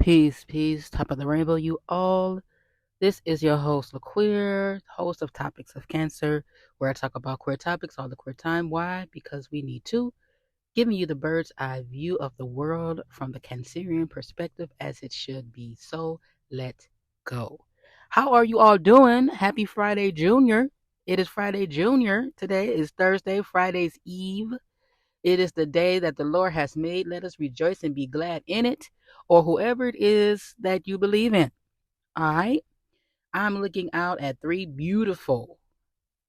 Peace, top of the rainbow, you all. This is your host, LaQueer, host of Topics of Cancer, where I talk about queer topics all the queer time. Why? Because we need to. Giving you the bird's eye view of the world from the Cancerian perspective as it should be. So let's go. How are you all doing? Happy Friday, Junior. It is Friday, Junior. Today is Thursday, Friday's Eve. It is the day that the Lord has made. Let us rejoice and be glad in it, or whoever it is that you believe in. All right. I'm looking out at three beautiful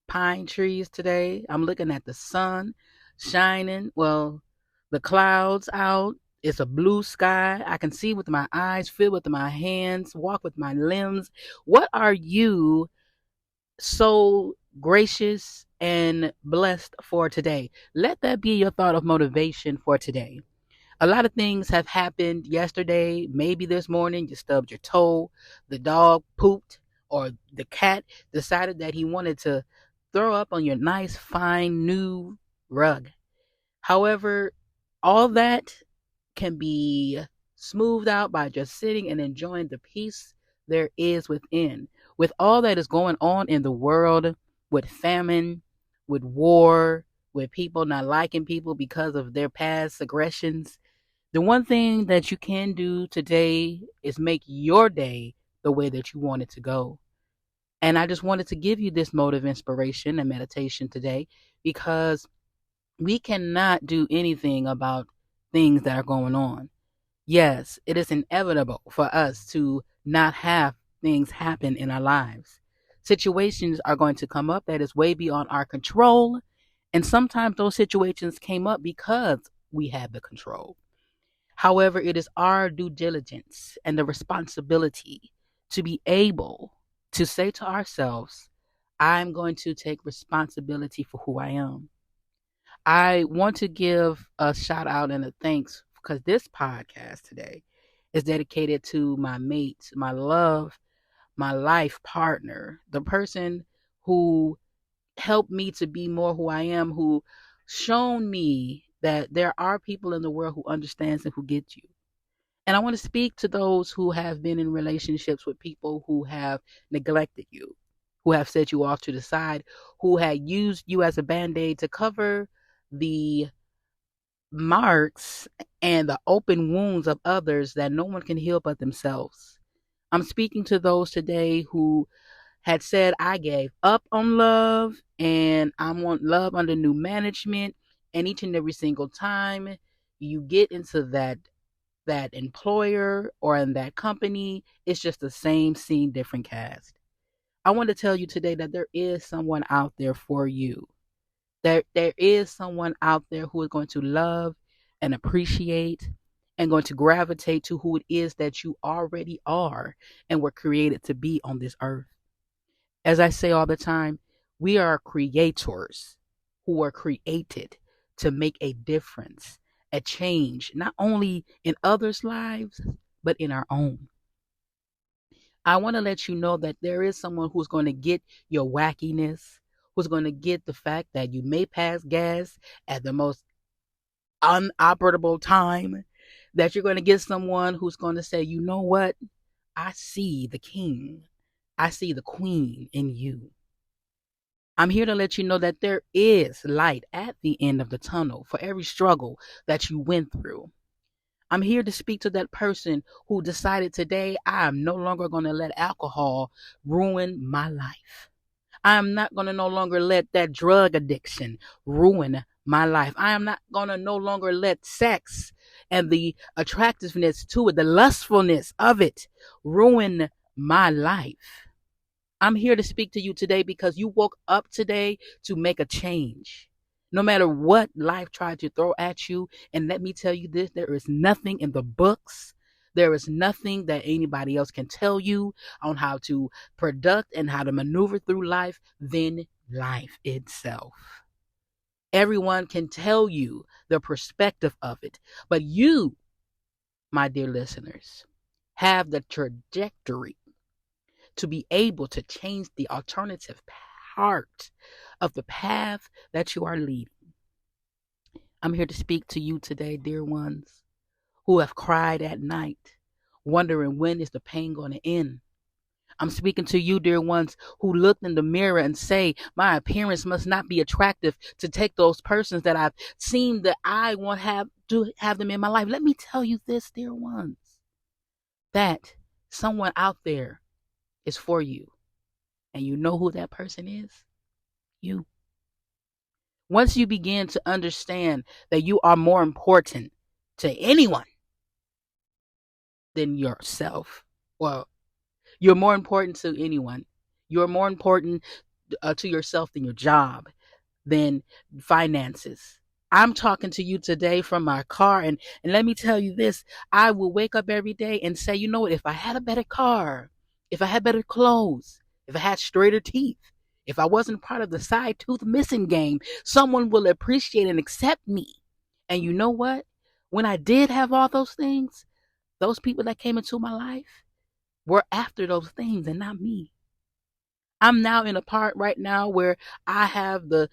pine trees today. I'm looking at the sun shining. Well, the clouds out. It's a blue sky. I can see with my eyes, feel with my hands, walk with my limbs. What are you so gracious and blessed for today? Let that be your thought of motivation for today. A lot of things have happened yesterday. Maybe this morning you stubbed your toe, the dog pooped, or the cat decided that he wanted to throw up on your nice, fine, new rug. However, all that can be smoothed out by just sitting and enjoying the peace there is within. With all that is going on in the world, with famine, with war, with people not liking people because of their past aggressions, the one thing that you can do today is make your day the way that you want it to go. And I just wanted to give you this mode of inspiration and meditation today because we cannot do anything about things that are going on. Yes, it is inevitable for us to not have things happen in our lives. Situations are going to come up that is way beyond our control. And sometimes those situations came up because we had the control. However, it is our due diligence and the responsibility to be able to say to ourselves, I'm going to take responsibility for who I am. I want to give a shout out and a thanks because this podcast today is dedicated to my mate, my love, my life partner, the person who helped me to be more who I am, who shown me that there are people in the world who understands and who get you. And I want to speak to those who have been in relationships with people who have neglected you, who have set you off to the side, who had used you as a band aid to cover the marks and the open wounds of others that no one can heal but themselves. I'm speaking to those today who had said, I gave up on love and I want love under new management. And each and every single time you get into that employer or in that company, it's just the same scene, different cast. I want to tell you today that there is someone out there for you. There is someone out there who is going to love and appreciate and going to gravitate to who it is that you already are and were created to be on this earth. As I say all the time, we are creators who are created to make a difference, a change, not only in others' lives, but in our own. I want to let you know that there is someone who's going to get your wackiness, who's going to get the fact that you may pass gas at the most unoperable time, that you're going to get someone who's going to say, you know what? I see the king. I see the queen in you. I'm here to let you know that there is light at the end of the tunnel for every struggle that you went through. I'm here to speak to that person who decided today, I am no longer going to let alcohol ruin my life. I am not going to no longer let that drug addiction ruin my life. I am not going to no longer let sex and the attractiveness to it, the lustfulness of it, ruin my life. I'm here to speak to you today because you woke up today to make a change. No matter what life tried to throw at you, and let me tell you this, there is nothing in the books, there is nothing that anybody else can tell you on how to product and how to maneuver through life than life itself. Everyone can tell you the perspective of it, but you, my dear listeners, have the trajectory to be able to change the alternative part of the path that you are leading. I'm here to speak to you today, dear ones, who have cried at night, wondering when is the pain going to end. I'm speaking to you, dear ones, who looked in the mirror and say, my appearance must not be attractive to take those persons that I've seen that I want have to have them in my life. Let me tell you this, dear ones, that someone out there is for you. And you know who that person is? You. Once you begin to understand that you are more important to anyone than yourself, well, you're more important to anyone. You're more important to yourself than your job, than finances. I'm talking to you today from my car, and let me tell you this: I will wake up every day and say, you know what? If I had a better car, if I had better clothes, if I had straighter teeth, if I wasn't part of the side tooth missing game, someone will appreciate and accept me. And you know what? When I did have all those things, those people that came into my life were after those things and not me. I'm now in a part right now where I have the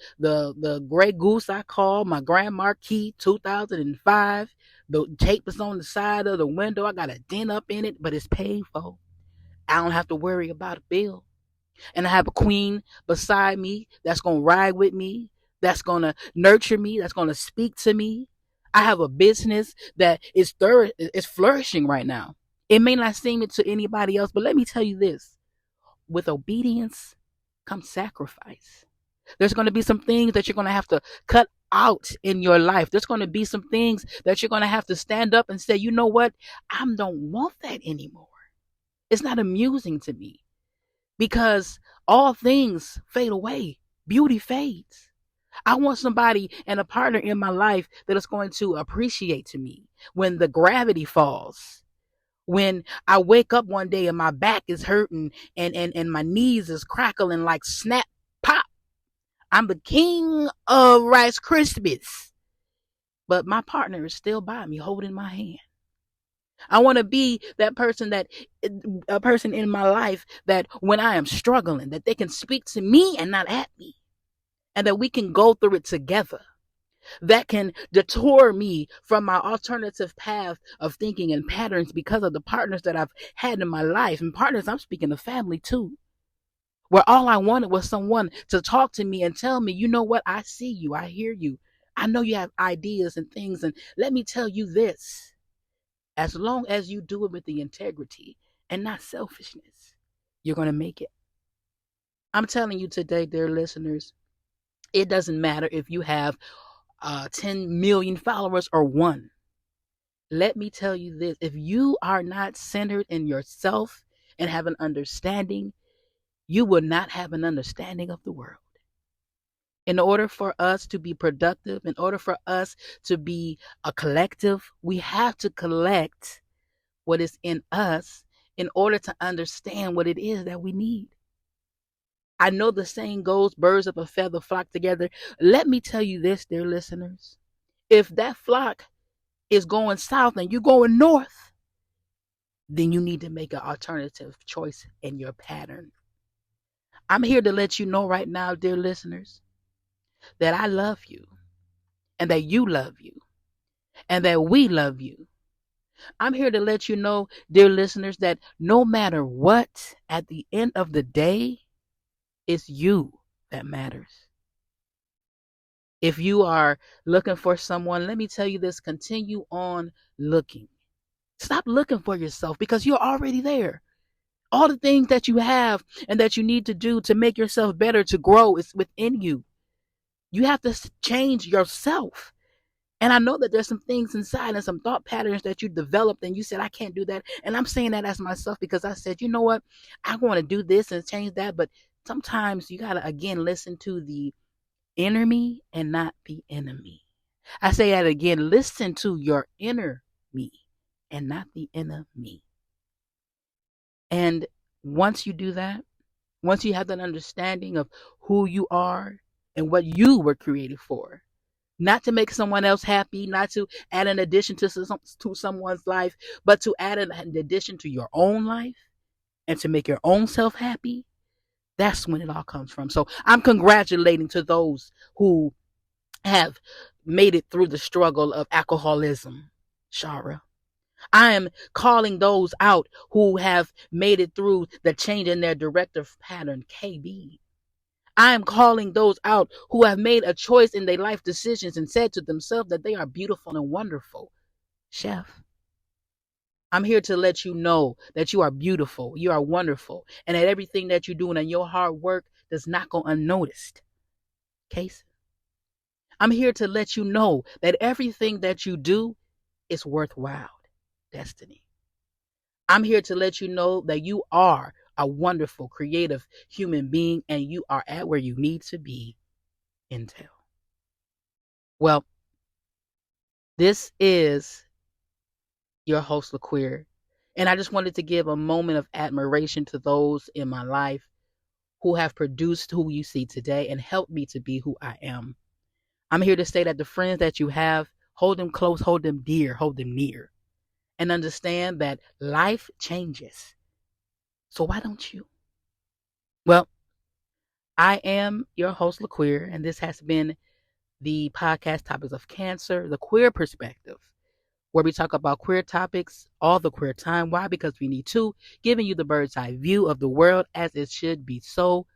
Grey Goose I call my Grand Marquis 2005. The tape is on the side of the window. I got a dent up in it, but it's paid for. I don't have to worry about a bill. And I have a queen beside me that's gonna ride with me, that's gonna nurture me, that's gonna speak to me. I have a business that is flourishing right now. It may not seem it to anybody else, but let me tell you this: with obedience comes sacrifice. There's going to be some things that you're going to have to cut out in your life. There's going to be some things that you're going to have to stand up and say, you know what? I don't want that anymore. It's not amusing to me because all things fade away. Beauty fades. I want somebody and a partner in my life that is going to appreciate to me when the gravity falls, when I wake up one day and my back is hurting and my knees is crackling like snap pop. I'm the king of Rice Krispies, but my partner is still by me holding my hand. I want to be that person, that a person in my life that when I am struggling, that they can speak to me and not at me, and that we can go through it together. That can detour me from my alternative path of thinking and patterns because of the partners that I've had in my life. And partners, I'm speaking of family too, where all I wanted was someone to talk to me and tell me, you know what? I see you. I hear you. I know you have ideas and things. And let me tell you this: as long as you do it with the integrity and not selfishness, you're going to make it. I'm telling you today, dear listeners, it doesn't matter if you have 10 million followers or one. Let me tell you this: if you are not centered in yourself and have an understanding, you will not have an understanding of the world. In order for us to be productive, in order for us to be a collective, we have to collect what is in us in order to understand what it is that we need. I know the saying goes, birds of a feather flock together. Let me tell you this, dear listeners: if that flock is going south and you're going north, then you need to make an alternative choice in your pattern. I'm here to let you know right now, dear listeners, that I love you and that you love you and that we love you. I'm here to let you know, dear listeners, that no matter what, at the end of the day, it's you that matters. If you are looking for someone, let me tell you this: continue on looking. Stop looking for yourself because you're already there. All the things that you have and that you need to do to make yourself better, to grow, is within you. You have to change yourself. And I know that there's some things inside and some thought patterns that you developed and you said, I can't do that. And I'm saying that as myself because I said, you know what? I want to do this and change that. But sometimes you got to, again, listen to the inner me and not the enemy. I say that again: listen to your inner me and not the inner me. And once you do that, once you have that understanding of who you are and what you were created for, not to make someone else happy, not to add an addition to someone's life, but to add an addition to your own life and to make your own self happy, that's when it all comes from. So I'm congratulating to those who have made it through the struggle of alcoholism, Shara. I am calling those out who have made it through the change in their directive pattern, KB. I am calling those out who have made a choice in their life decisions and said to themselves that they are beautiful and wonderful. Chef, I'm here to let you know that you are beautiful, you are wonderful, and that everything that you're doing and your hard work does not go unnoticed. Case, I'm here to let you know that everything that you do is worthwhile. Destiny. I'm here to let you know that you are a wonderful, creative human being and you are at where you need to be. Intel. Well, this is your host, LaQueer. And I just wanted to give a moment of admiration to those in my life who have produced who you see today and helped me to be who I am. I'm here to say that the friends that you have, hold them close, hold them dear, hold them near, and understand that life changes. So why don't you? Well, I am your host, LaQueer, and this has been the podcast Topics of Cancer, the queer perspective, where we talk about queer topics all the queer time. Why? Because we need to, giving you the bird's eye view of the world as it should be. So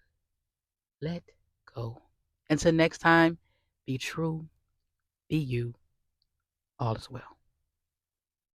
let go. Until next time, be true, be you, all is well.